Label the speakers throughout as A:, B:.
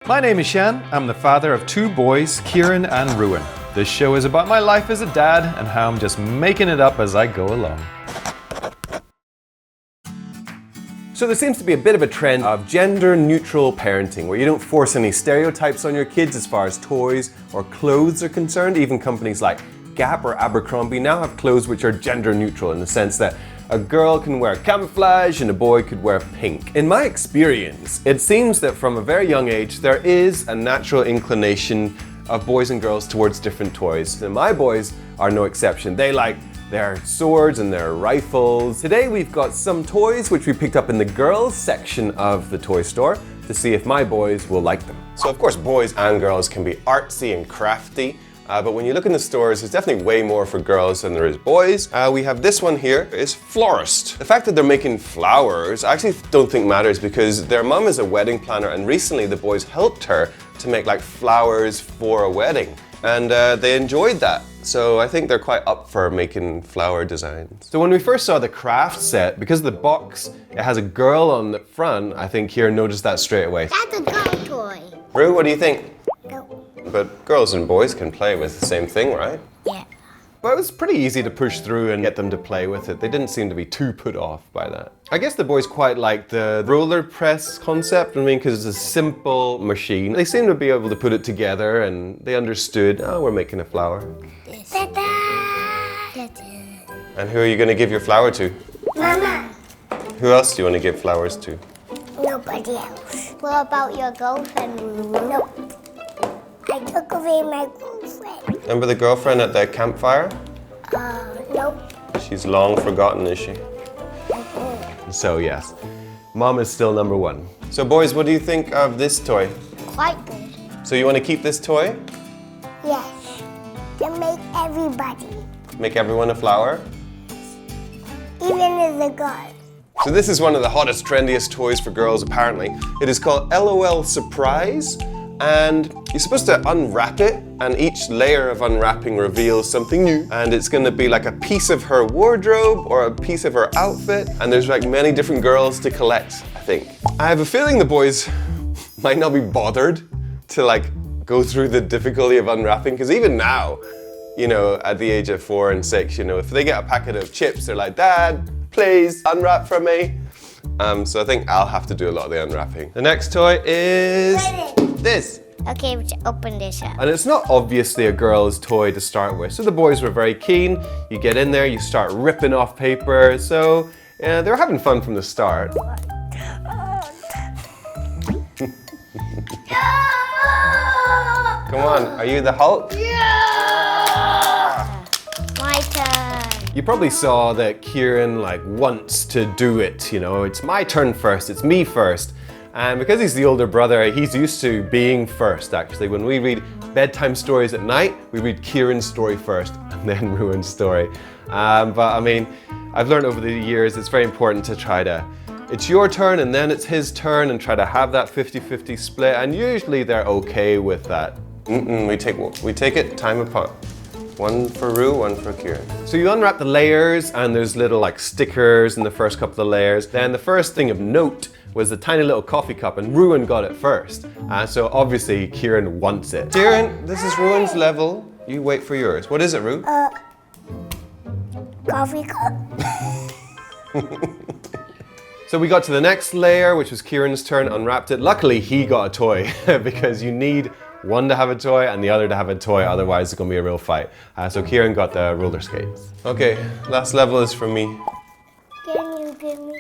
A: My name is Shan. I'm the father of two boys, Kieran and Ruin. This show is about my life as a dad and how I'm just making it up as I go along.
B: So there seems to be a bit of a trend of gender-neutral parenting, where you don't force any stereotypes on your kids as far as toys or clothes are concerned. Even companies like Gap or Abercrombie now have clothes which are gender-neutral in the sense that a girl can wear camouflage and a boy could wear pink. In my experience, it seems that from a very young age there is a natural inclination of boys and girls towards different toys. And my boys are no exception. They like their swords and their rifles. Today we've got some toys which we picked up in the girls section of the toy store to see if my boys will like them. So of course boys and girls can be artsy and crafty, but when you look in the stores there's definitely way more for girls than there is boys. We have this one here, is florist. The fact that they're making flowers I actually don't think matters because their mum is a wedding planner and recently the boys helped her to make like flowers for a wedding. And they enjoyed that. So I think they're quite up for making flower designs. So when we first saw the craft set, because the box, it has a girl on the front, I think Kieran noticed that straight away.
C: That's a girl toy.
B: Rue, what do you think?
C: No.
B: But girls and boys can play with the same thing, right?
C: Yeah.
B: But it was pretty easy to push through and get them to play with it. They didn't seem to be too put off by that. I guess the boys quite like the roller press concept, I mean, because it's a simple machine. They seem to be able to put it together and they understood, oh, we're making a flower. And who are you going to give your flower to?
C: Mama.
B: Who else do you want to give flowers to?
C: Nobody else. What about your girlfriend? Nope. I took away my girlfriend.
B: Remember the girlfriend at the campfire?
C: Nope.
B: She's long forgotten, is she? So yes, Mom is still number one. So boys, what do you think of this toy?
C: Quite good.
B: So you want to keep this toy?
C: Yes. To make everybody.
B: Make everyone a flower?
C: Even as a girl.
B: So this is one of the hottest, trendiest toys for girls apparently. It is called LOL Surprise. And you're supposed to unwrap it, and each layer of unwrapping reveals something new. And it's gonna be like a piece of her wardrobe or a piece of her outfit. And there's like many different girls to collect, I think. I have a feeling the boys might not be bothered to like go through the difficulty of unwrapping, because even now, you know, at the age of 4 and 6, you know, if they get a packet of chips, they're like, Dad, please unwrap for me. So I think I'll have to do a lot of the unwrapping. The next toy is this.
C: Okay, let's open this up.
B: And it's not obviously a girl's toy to start with. So the boys were very keen. You get in there, you start ripping off paper. So they were having fun from the start. Come on, are you the Hulk?
C: My turn.
B: You probably saw that Kieran like wants to do it, you know, it's my turn first, it's me first. And because he's the older brother, he's used to being first actually. When we read bedtime stories at night, we read Kieran's story first and then Ruin's story. But I mean, I've learned over the years it's very important to try to, it's your turn and then it's his turn and try to have that 50-50 split, and usually they're okay with that. We take it time apart. One for Rue, one for Kieran. So you unwrap the layers and there's little like stickers in the first couple of layers. Then the first thing of note was the tiny little coffee cup, and Ruin got it first. So obviously Kieran wants it. Kieran, this is Ruin's level. You wait for yours. What is it, Rue?
C: Coffee cup.
B: So we got to the next layer, which was Kieran's turn, unwrapped it. Luckily he got a toy because you need one to have a toy and the other to have a toy, otherwise it's gonna be a real fight. So Kieran got the roller skates. Okay, last level is for me.
C: Can you give me?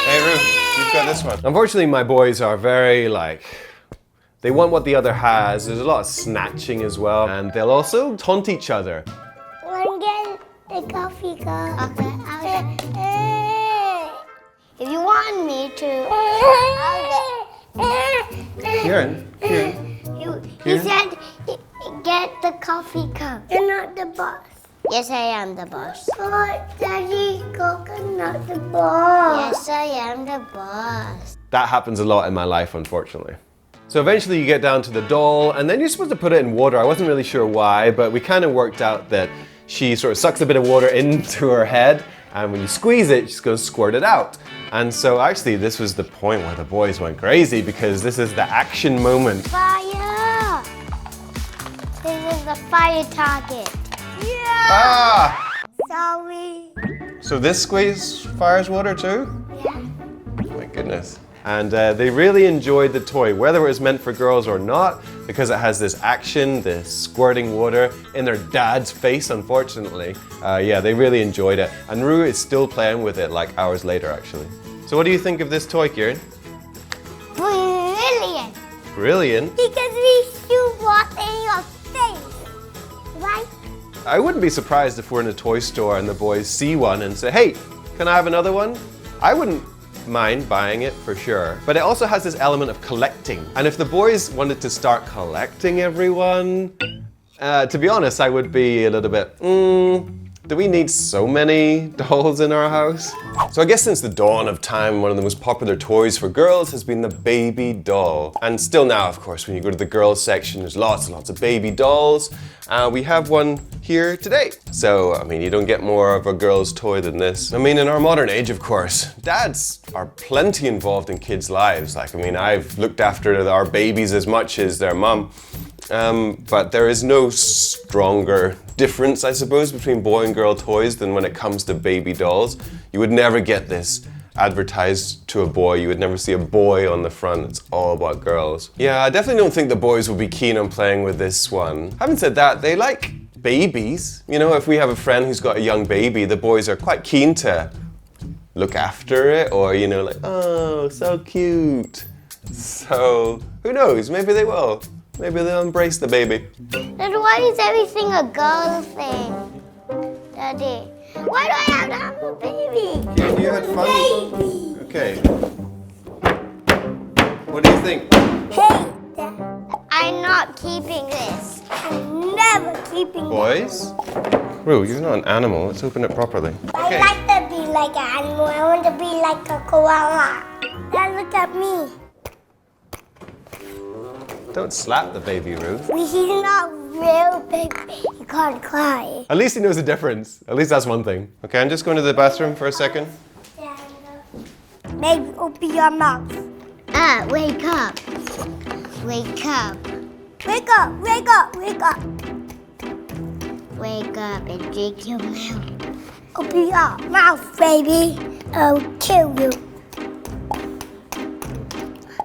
B: Hey Rue, you've got this one. Unfortunately my boys are very like, they want what the other has. There's a lot of snatching as well, and they'll also taunt each other.
C: One get the coffee cup. Okay. If you want me to,
B: Kieran.
C: He said, get the coffee cup. You're not the boss. Yes, I am the boss. But Daddy, not the boss. Yes, I am the boss.
B: That happens a lot in my life, unfortunately. So eventually you get down to the doll, and then you're supposed to put it in water. I wasn't really sure why, but we kind of worked out that she sort of sucks a bit of water into her head, and when you squeeze it, she's going to squirt it out. And so actually this was the point where the boys went crazy because this is the action moment.
C: Fire! This is the fire target. Yeah!
B: Ah!
C: Sorry.
B: So this squeeze fires water too?
C: Yeah.
B: My goodness. And they really enjoyed the toy, whether it was meant for girls or not, because it has this action, this squirting water in their dad's face, unfortunately. Yeah, they really enjoyed it. And Rue is still playing with it like hours later, actually. So what do you think of this toy, Kieran?
C: Brilliant.
B: Brilliant.
C: Because we shoot water in your face. Right?
B: I wouldn't be surprised if we're in a toy store and the boys see one and say, hey, can I have another one? I wouldn't mind buying it for sure. But it also has this element of collecting. And if the boys wanted to start collecting everyone, to be honest, I would be a little bit, do we need so many dolls in our house? So I guess since the dawn of time, one of the most popular toys for girls has been the baby doll. And still now, of course, when you go to the girls section, there's lots and lots of baby dolls. We have one here today. So, I mean, you don't get more of a girl's toy than this. I mean, in our modern age, of course, dads are plenty involved in kids' lives. Like, I mean, I've looked after our babies as much as their mum. But there is no stronger difference, I suppose, between boy and girl toys than when it comes to baby dolls. You would never get this advertised to a boy. You would never see a boy on the front. It's all about girls. Yeah, I definitely don't think the boys will be keen on playing with this one. Having said that, they like babies. You know, if we have a friend who's got a young baby, the boys are quite keen to look after it, or, you know, like, oh, so cute. So, who knows? Maybe they will. Maybe they'll embrace the baby.
C: Then why is everything a girl thing, Daddy? Why do I have to have a baby?
B: Yeah, you had fun.
C: Baby.
B: Okay. What do you think?
C: Hey, Dad. I'm not keeping this. I'm never keeping
B: Boys? Rue, you're not an animal. Let's open it properly.
C: I like to be like an animal. I want to be like a koala. Dad, look at me.
B: Don't slap the baby, Rue.
C: He's not real baby. He can't cry.
B: At least he knows the difference. At least that's one thing. Okay, I'm just going to the bathroom for a second.
C: Baby, open your mouth. Wake up. Wake up. Wake up, wake up, wake up. Wake up and drink your milk. Open your mouth, baby. I'll kill you.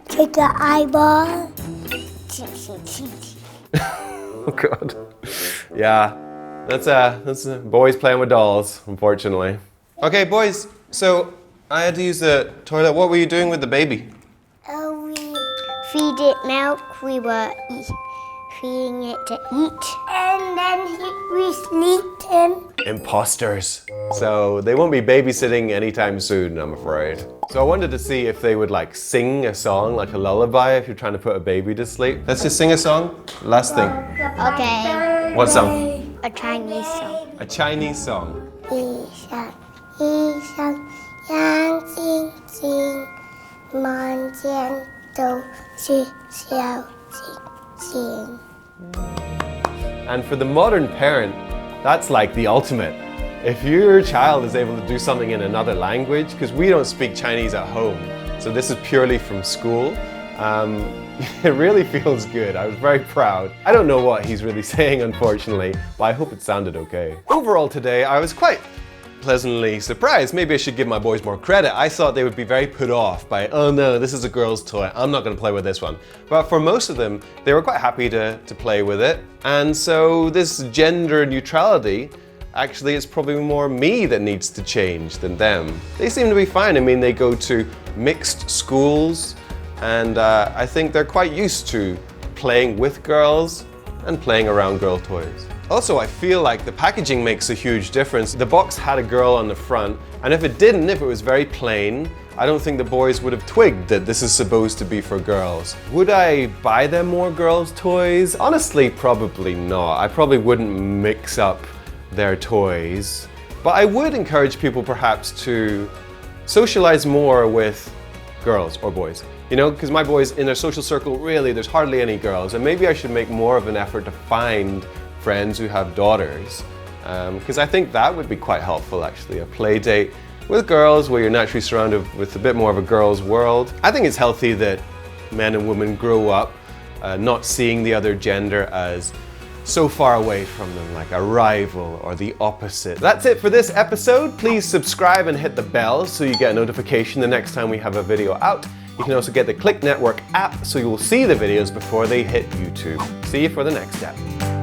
C: Take the eyeball.
B: Oh God. Yeah, that's boys playing with dolls, unfortunately. Okay, boys. So I had to use the toilet. What were you doing with the baby?
C: We feed it milk. We were feeding it to eat, and then we sleeped him.
B: Imposters. So they won't be babysitting anytime soon, I'm afraid. So I wanted to see if they would like sing a song, like a lullaby, if you're trying to put a baby to sleep. Let's just sing a song. Last thing.
C: Okay.
B: What song?
C: A Chinese song.
B: A Chinese song.
C: 一闪一闪亮晶晶，满天都是小星星。
B: And for the modern parent, that's like the ultimate. If your child is able to do something in another language, because we don't speak Chinese at home, so this is purely from school, it really feels good. I was very proud. I don't know what he's really saying, unfortunately, but I hope it sounded okay. Overall today, I was quite pleasantly surprised. Maybe I should give my boys more credit. I thought they would be very put off by, oh no, this is a girl's toy. I'm not going to play with this one. But for most of them, they were quite happy to play with it. And so this gender neutrality, actually it's probably more me that needs to change than them. They seem to be fine. I mean, they go to mixed schools, and I think they're quite used to playing with girls and playing around girl toys. Also, I feel like the packaging makes a huge difference. The box had a girl on the front, and if it didn't, if it was very plain, I don't think the boys would have twigged that this is supposed to be for girls. Would I buy them more girls' toys? Honestly, probably not. I probably wouldn't mix up their toys. But I would encourage people perhaps to socialize more with girls or boys. You know, because my boys, in their social circle, really, there's hardly any girls. And maybe I should make more of an effort to find friends who have daughters. Because I think that would be quite helpful, actually. A play date with girls, where you're naturally surrounded with a bit more of a girl's world. I think it's healthy that men and women grow up not seeing the other gender as so far away from them, like a rival or the opposite. That's it for this episode. Please subscribe and hit the bell so you get a notification the next time we have a video out. You can also get the Clicknetwork app so you will see the videos before they hit YouTube. See you for the next step.